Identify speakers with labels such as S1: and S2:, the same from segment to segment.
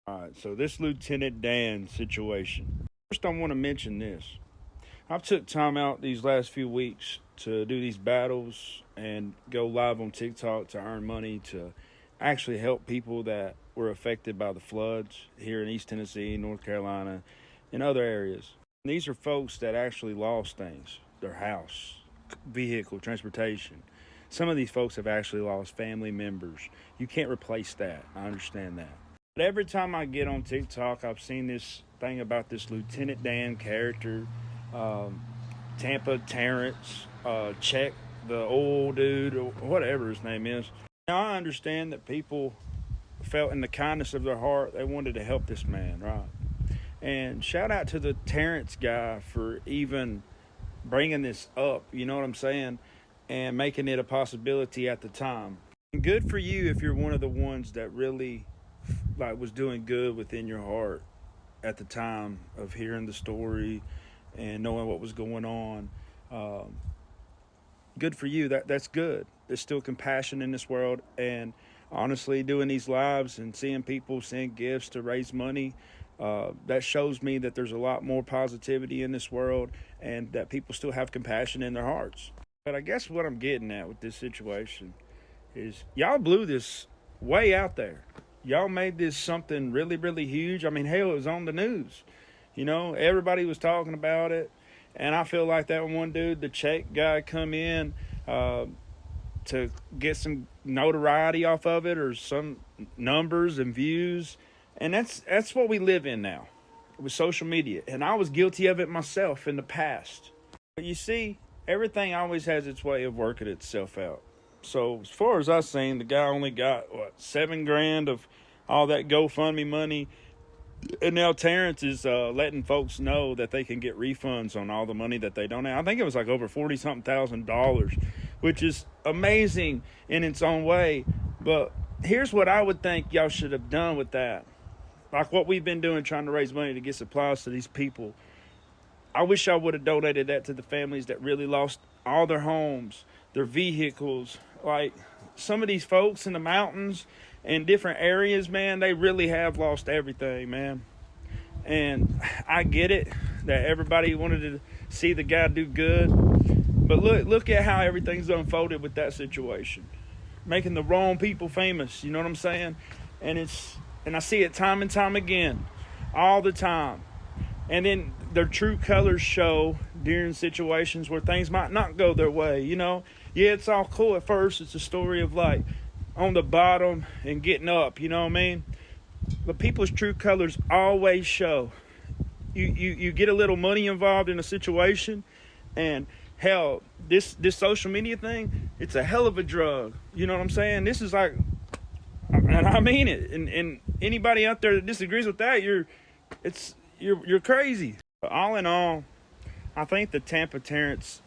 S1: All right, so this Lieutenant Dan situation. First, I want to mention this. I've took time out these last few weeks to do these battles and go live on TikTok to earn money to actually help people that were affected by the floods here in East Tennessee, North Carolina, and other areas. And these are folks that actually lost things, their house, vehicle, transportation. Some of these folks have actually lost family members. You can't replace that. I understand that. But every time I get on TikTok, I've seen this thing about this Lieutenant Dan character, um, Tampa Terrence, Check, the old dude, or whatever his name is. Now, I understand that people felt in the kindness of their heart they wanted to help this man, right? And shout out to the Terrence guy for even bringing this up, you know what I'm saying, and making it a possibility at the time. And good for you if you're one of the ones that really was doing good within your heart at the time of hearing the story and knowing what was going on. Um, Good for you. That's good. There's still compassion in this world, and honestly, doing these lives and seeing people send gifts to raise money, that shows me that there's a lot more positivity in this world, and that people still have compassion in their hearts. But I guess what I'm getting at with this situation is y'all blew this way out there. Y'all made this something really, really huge. I mean, hell, it was on the news. You know, everybody was talking about it. And I feel like that one dude, the Czech guy, come in to get some notoriety off of it or some numbers and views. And that's what we live in now with social media. And I was guilty of it myself in the past. But you see, everything always has its way of working itself out. So as far as I've seen, the guy only got, $7,000 of all that GoFundMe money. And now Terrence is letting folks know that they can get refunds on all the money that they donate. I think it was like over 40-something thousand dollars, which is amazing in its own way. But here's what I would think y'all should have done with that. Like what we've been doing, trying to raise money to get supplies to these people. I wish I would have donated that to the families that really lost all their homes, their vehicles. Like some of these folks in the mountains and different areas, man, they really have lost everything, man. And I get it that everybody wanted to see the guy do good. But look at how everything's unfolded with that situation. Making the wrong people famous, you know what I'm saying? And I see it time and time again, all the time. And then their true colors show during situations where things might not go their way, you know? Yeah, it's all cool at first. It's a story of like on the bottom and getting up, you know what I mean? But people's true colors always show. You get a little money involved in a situation, and hell, this social media thing, it's a hell of a drug. You know what I'm saying? This is like, and I mean it. And anybody out there that disagrees with that, you're crazy. But all in all, I think the Tampa Terrence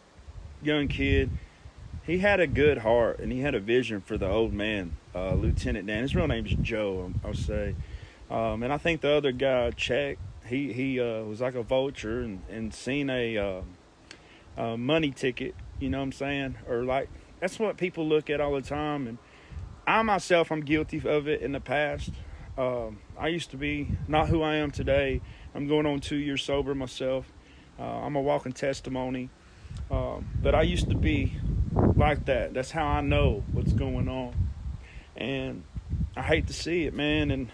S1: young kid, he had a good heart and he had a vision for the old man, Lieutenant Dan. His real name's Joe, I'll say. And I think the other guy, Czech, he was like a vulture and seen a money ticket, you know what I'm saying? Or like, that's what people look at all the time. And I myself, I'm guilty of it in the past. I used to be not who I am today. I'm going on 2 years sober myself. I'm a walking testimony. But I used to be like that. That's how I know what's going on. And I hate to see it, man. And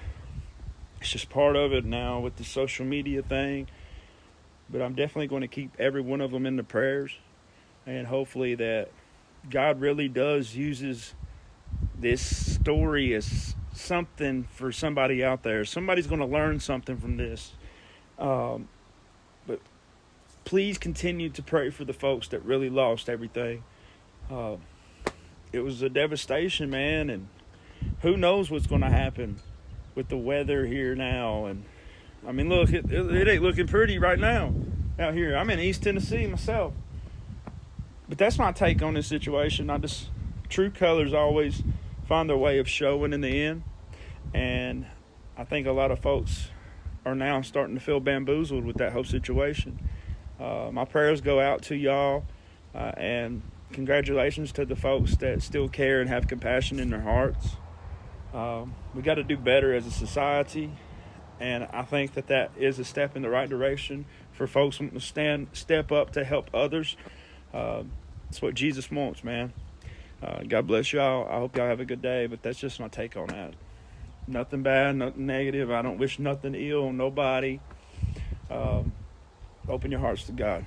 S1: it's just part of it now with the social media thing. But I'm definitely going to keep every one of them in the prayers. And hopefully that God really does uses this story as something for somebody out there. Somebody's going to learn something from this. But please continue to pray for the folks that really lost everything. It was a devastation, man, and who knows what's going to happen with the weather here now. And I mean, look, it ain't looking pretty right now out here. I'm in East Tennessee myself. But that's my take on this situation. True colors always find their way of showing in the end. And I think a lot of folks are now starting to feel bamboozled with that whole situation. My prayers go out to y'all, and congratulations to the folks that still care and have compassion in their hearts. We got to do better as a society, And I think that is a step in the right direction for folks wanting to step up to help others. That's what Jesus wants, man. God bless y'all. I hope y'all have a good day, but that's just my take on that. Nothing bad, nothing negative. I don't wish nothing ill on nobody. Open your hearts to God.